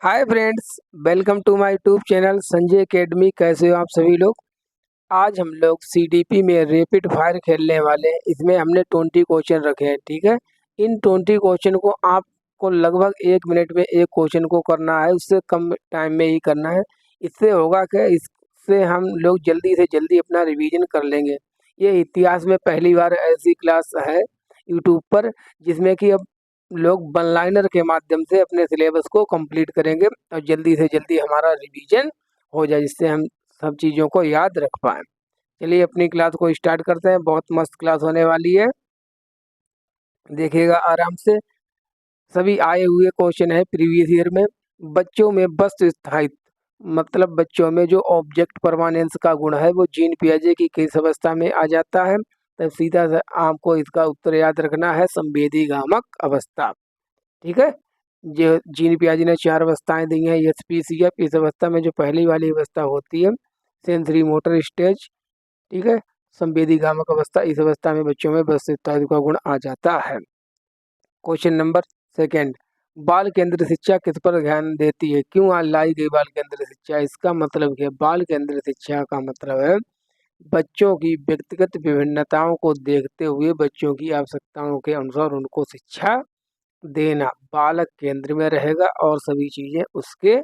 Hi friends, welcome to my YouTube channel Sanjay Academy. कैसे हो आप सभी लोग। आज हम लोग सीडीपी में रैपिड फायर खेलने वाले हैं। इसमें हमने 20 क्वेश्चन रखे हैं, ठीक है। इन 20 क्वेश्चन को आपको लगभग 1 मिनट में एक क्वेश्चन को करना है, उससे कम टाइम में ही करना है। इससे होगा कि इससे हम लोग जल्दी से जल्दी अपना रिवीजन कर लेंगे। ये इतिहास में पहली बार ऐसी क्लास है यूट्यूब पर जिसमें कि अब लोग वन लाइनर के माध्यम से अपने सिलेबस को कंप्लीट करेंगे और जल्दी से जल्दी हमारा रिवीजन हो जाए, जिससे हम सब चीज़ों को याद रख पाएँ। चलिए अपनी क्लास को स्टार्ट करते हैं। बहुत मस्त क्लास होने वाली है, देखिएगा आराम से। सभी आए हुए क्वेश्चन है प्रीवियस ईयर में। बच्चों में वस्तु स्थायित्व, मतलब बच्चों में जो ऑब्जेक्ट परमानेंस का गुण है वो जीन पियाजे की किस अवस्था में आ जाता है। तब सीधा सा आपको इसका उत्तर याद रखना है, संवेदी गामक अवस्था। ठीक है। जो जीन पियाजे ने 4 अवस्थाएं दी हैं, एस पी सी एफ। इस अवस्था में जो पहली वाली अवस्था होती है सेंसरी मोटर स्टेज, ठीक है, संवेदी गामक अवस्था। इस अवस्था में बच्चों में वस्तु स्थायित्व का गुण आ जाता है। क्वेश्चन नंबर सेकेंड, बाल केंद्रित शिक्षा किस पर ध्यान देती है? क्यों लाई गई बाल केंद्रित शिक्षा? इसका मतलब क्या है? बाल केंद्रित शिक्षा का मतलब है बच्चों की व्यक्तिगत विभिन्नताओं को देखते हुए बच्चों की आवश्यकताओं के अनुसार उनको शिक्षा देना। बालक केंद्र में रहेगा और सभी चीजें उसके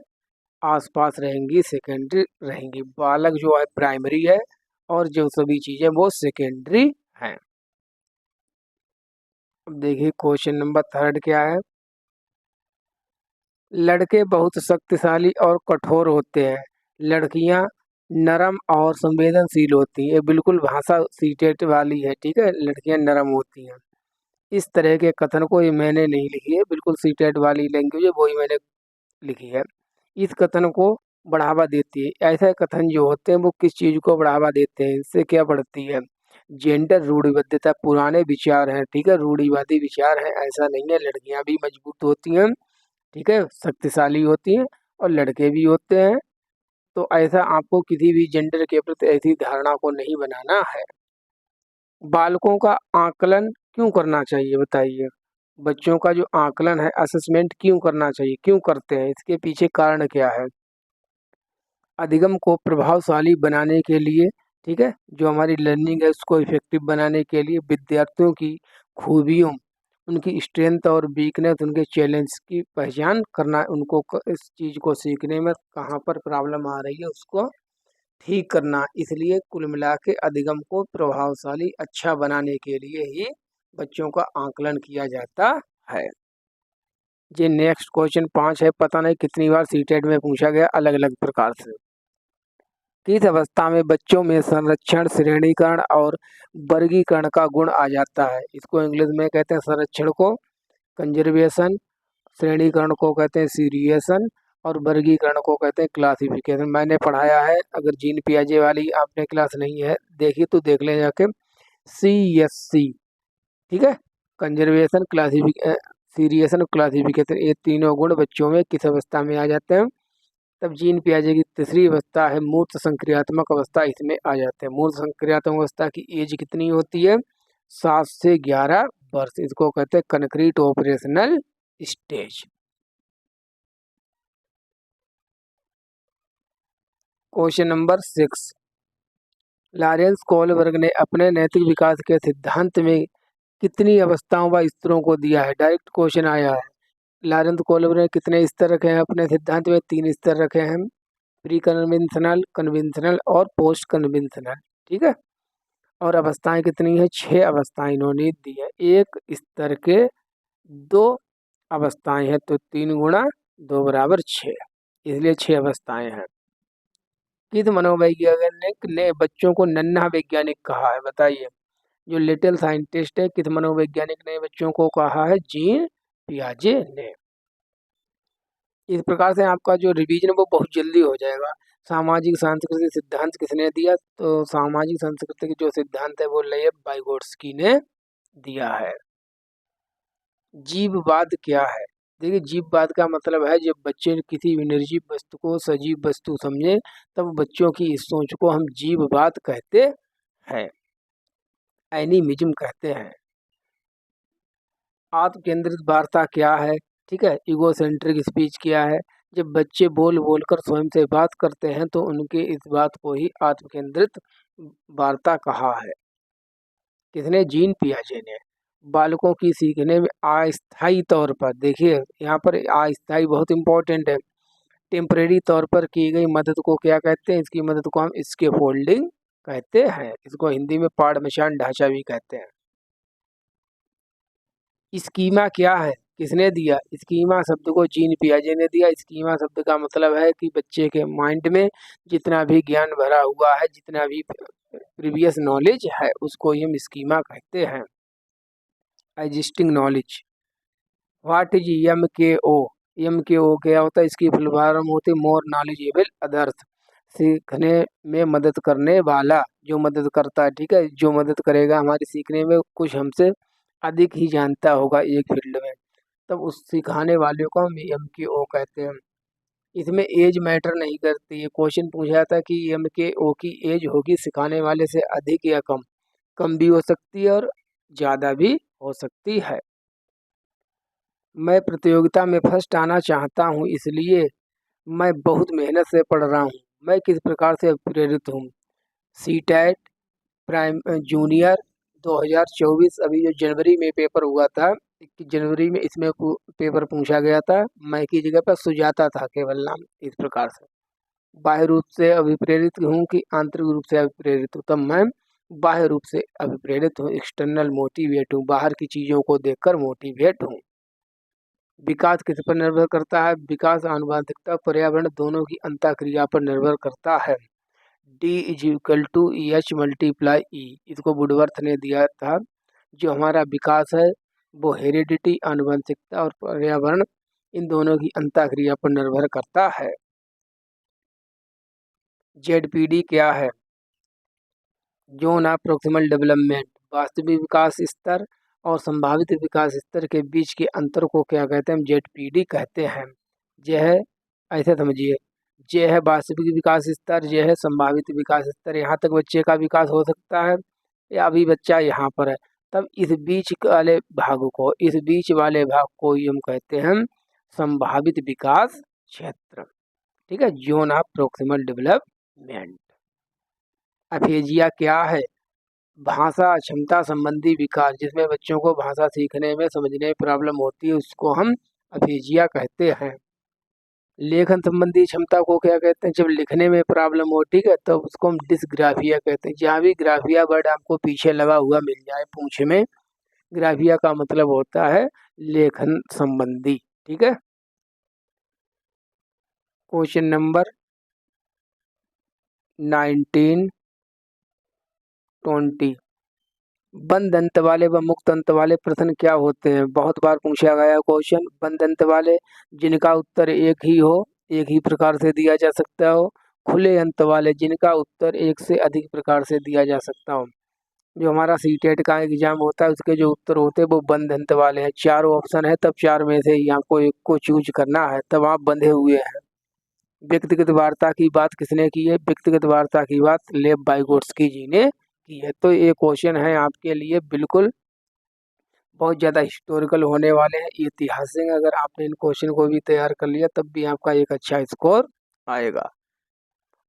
आसपास रहेंगी, सेकेंडरी रहेंगी। बालक जो है प्राइमरी है और जो सभी चीजें वो सेकेंडरी हैं। अब देखिए क्वेश्चन नंबर थर्ड क्या है। लड़के बहुत शक्तिशाली और कठोर होते हैं, लड़कियां नरम और संवेदनशील होती हैं। ये बिल्कुल भाषा सीटेट वाली है, ठीक है। लड़कियां नरम होती हैं। इस तरह के कथन को ये मैंने नहीं लिखी है, बिल्कुल सीटेट वाली लैंग्वेज है, वही मैंने लिखी है। इस कथन को बढ़ावा देती है। ऐसे कथन जो होते हैं वो किस चीज को बढ़ावा देते हैं, इससे क्या बढ़ती है? जेंडर रूढ़िबद्धता, पुराने विचार हैं, ठीक है, रूढ़िवादी विचार हैं। ऐसा नहीं है, लड़कियां भी मजबूत होती हैं, ठीक है, शक्तिशाली होती हैं और लड़के भी होते हैं। तो ऐसा आपको किसी भी जेंडर के प्रति ऐसी धारणा को नहीं बनाना है। बालकों का आकलन क्यों करना चाहिए बताइए? बच्चों का जो आकलन है, असेसमेंट क्यों करना चाहिए, क्यों करते हैं, इसके पीछे कारण क्या है? अधिगम को प्रभावशाली बनाने के लिए, ठीक है, जो हमारी लर्निंग है उसको इफेक्टिव बनाने के लिए, विद्यार्थियों की खूबियों, उनकी स्ट्रेंथ और वीकनेस, उनके चैलेंज की पहचान करना, उनको इस चीज़ को सीखने में कहाँ पर प्रॉब्लम आ रही है उसको ठीक करना। इसलिए कुल मिला के अधिगम को प्रभावशाली अच्छा बनाने के लिए ही बच्चों का आकलन किया जाता है। ये नेक्स्ट क्वेश्चन 5 है, पता नहीं कितनी बार सीटेट में पूछा गया अलग अलग प्रकार से। किस अवस्था में बच्चों में संरक्षण, श्रेणीकरण और वर्गीकरण का गुण आ जाता है? इसको इंग्लिश में कहते हैं संरक्षण को कंजर्वेशन, श्रेणीकरण को कहते हैं सीरिएशन और वर्गीकरण को कहते हैं क्लासिफिकेशन। मैंने पढ़ाया है, अगर जीन पियाजे वाली आपने क्लास नहीं है देखी तो देख लें जाके। CSC, ठीक है, कंजर्वेशन, क्लासिफिकेशन, सीरिएशन, क्लासिफिकेशन, ये तीनों गुण बच्चों में किस अवस्था में आ जाते हैं? तब जीन पियाजे की तीसरी अवस्था है मूर्त संक्रियात्मक अवस्था, इसमें आ जाते हैं। मूर्त संक्रियात्मक अवस्था की एज कितनी होती है? 7 से 11 वर्ष। इसको कहते हैं concrete operational stage. Question number 6, Lawrence Kohlberg ने अपने नैतिक विकास के सिद्धांत में कितनी अवस्थाओं व स्तरों को दिया है? डायरेक्ट क्वेश्चन आया है। लॉरेंस कोहलबर्ग ने कितने स्तर रखे हैं अपने सिद्धांत में? 3 स्तर रखे हैं, प्री कन्वेंशनल, कन्वेंशनल और पोस्ट कन्वेंशनल, ठीक है। और अवस्थाएं कितनी है? 6 अवस्थाएं इन्होंने दी है। एक स्तर के 2 अवस्थाएं हैं, तो 3 गुणा 2 बराबर 6, इसलिए 6 अवस्थाएं हैं। किस मनोवैज्ञानिक ने बच्चों को नन्हा वैज्ञानिक कहा है बताइए? जो लिटिल साइंटिस्ट है, किस मनोवैज्ञानिक ने बच्चों को कहा है? जीन पियाजे ने। इस प्रकार से आपका जो रिवीजन वो बहुत जल्दी हो जाएगा। सामाजिक सांस्कृतिक सिद्धांत किसने दिया? तो सामाजिक सांस्कृतिक जो सिद्धांत है वो लेव वाइगोट्स्की ने दिया है। जीववाद क्या है? देखिए जीववाद का मतलब है जब बच्चे किसी भी निर्जीव वस्तु को सजीव वस्तु समझे, तब बच्चों की इस सोच को हम जीववाद कहते हैं, एनिमिज्म कहते हैं। आत्म केंद्रित वार्ता क्या है? ठीक है, इगोसेंट्रिक स्पीच क्या है? जब बच्चे बोल बोल कर स्वयं से बात करते हैं तो उनके इस बात को ही आत्मकेंद्रित वार्ता कहा है। किसने? जीन पियाजे ने। बालकों की सीखने में अस्थायी तौर पर, देखिए यहाँ पर अस्थायी बहुत इंपॉर्टेंट है, टेम्परेरी तौर पर की गई मदद को क्या कहते हैं? इसकी मदद को हम स्कैफोल्डिंग कहते हैं। इसको हिंदी में पाढ़ ढांचा भी कहते हैं। स्कीमा क्या है? किसने दिया? स्कीमा शब्द को जीन पियाजे ने दिया। स्कीमा शब्द का मतलब है कि बच्चे के माइंड में जितना भी ज्ञान भरा हुआ है, जितना भी प्रीवियस नॉलेज है, उसको ही हम स्कीमा कहते हैं। Existing knowledge. What is MKO? MKO क्या होता है? इसकी फुल फॉर्म होती है मोर नॉलेजेबल अदर्स। सीखने में मदद करने वाला, जो मदद करता है, ठीक है, जो मदद करेगा हमारे सीखने में, कुछ हमसे अधिक ही जानता होगा एक फील्ड में, तब उस सिखाने वाले को हम MKO कहते हैं। इसमें एज मैटर नहीं करती है। क्वेश्चन पूछा था कि MKO की एज होगी सिखाने वाले से अधिक या कम? कम भी हो सकती है और ज़्यादा भी हो सकती है। मैं प्रतियोगिता में फर्स्ट आना चाहता हूँ, इसलिए मैं बहुत मेहनत से पढ़ रहा हूँ। मैं किस प्रकार से प्रेरित हूँ? सीटेट प्राइम जूनियर 2024, अभी जो जनवरी में पेपर हुआ था, 21 जनवरी में इसमें पेपर पूछा गया था। मैं की जगह पर सुजाता था केवल नाम। इस प्रकार से बाह्य रूप से अभिप्रेरित हूँ कि आंतरिक रूप से अभिप्रेरित हूँ? तब मैं बाह्य रूप से अभिप्रेरित हूँ, एक्सटर्नल मोटिवेट हूँ, बाहर की चीज़ों को देखकर मोटिवेट हूँ। विकास किस पर निर्भर करता है? विकास आनुवंशिकता पर्यावरण दोनों की अंतःक्रिया पर निर्भर करता है। D=H × E, इसको वुडवर्थ ने दिया था। जो हमारा विकास है वो हेरिडिटी, आनुवंशिकता और पर्यावरण, इन दोनों की अंतःक्रिया पर निर्भर करता है। ZPD क्या है? Zone of proximal development. वास्तविक विकास स्तर और संभावित विकास स्तर के बीच के अंतर को क्या कहते हैं? हम ZPD कहते हैं। यह है, ऐसे समझिए, यह है वास्तविक विकास स्तर, यह है संभावित विकास स्तर। यहाँ तक बच्चे का विकास हो सकता है या अभी बच्चा यहाँ पर है, तब इस बीच वाले भाग को, इस बीच वाले भाग को ही हम कहते हैं संभावित विकास क्षेत्र। ठीक है, zone of proximal development. Aphasia क्या है? भाषा क्षमता संबंधी विकार, जिसमें बच्चों को भाषा सीखने में, समझने में प्रॉब्लम होती है, उसको हम अफेजिया कहते हैं। लेखन संबंधी क्षमता को क्या कहते हैं? जब लिखने में प्रॉब्लम हो, ठीक है, तो उसको हम डिसग्राफिया कहते हैं। जहाँ भी ग्राफिया वर्ड आपको पीछे लगा हुआ मिल जाए पूंछ में, ग्राफिया का मतलब होता है लेखन संबंधी। ठीक है। Question number 19, 20। बंद अंत वाले व मुक्त अंत वाले प्रश्न क्या होते हैं? बहुत बार पूछा गया क्वेश्चन। बंद अंत वाले, जिनका उत्तर एक ही हो, एक ही प्रकार से दिया जा सकता हो। खुले अंत वाले, जिनका उत्तर एक से अधिक प्रकार से दिया जा सकता हो। जो हमारा सीटेट का एग्जाम होता है, उसके जो उत्तर होते हैं वो बंद अंत वाले हैं। चारों ऑप्शन है, तब चार में से ही आपको एक को चूज करना है, तब आप बंधे हुए हैं। व्यक्तिगत वार्ता की बात किसने की है? व्यक्तिगत वार्ता की बात लेव वाइगोत्स्की जी ने की है। तो ये क्वेश्चन है आपके लिए बिल्कुल बहुत ज़्यादा हिस्टोरिकल होने वाले हैं, ऐतिहासिक। अगर आपने इन क्वेश्चन को भी तैयार कर लिया तब भी आपका एक अच्छा स्कोर आएगा।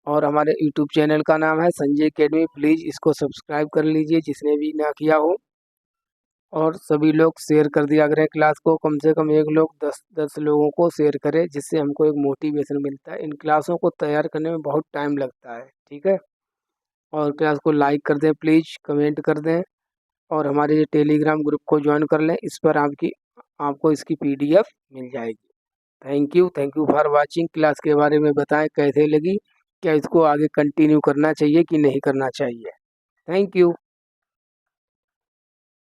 और हमारे यूट्यूब चैनल का नाम है संजय एकेडमी, प्लीज़ इसको सब्सक्राइब कर लीजिए जिसने भी ना किया हो। और सभी लोग शेयर कर दिया करें क्लास को, कम से कम एक लोग 10 लोगों को शेयर करें, जिससे हमको एक मोटिवेशन मिलता है। इन क्लासों को तैयार करने में बहुत टाइम लगता है। ठीक है, और क्लास को लाइक कर दें प्लीज़, कमेंट कर दें, और हमारे ये टेलीग्राम ग्रुप को ज्वाइन कर लें। इस पर आपको इसकी PDF मिल जाएगी। Thank you for watching. Class के बारे में बताएं कैसे लगी, क्या इसको आगे कंटिन्यू करना चाहिए कि नहीं करना चाहिए। Thank you.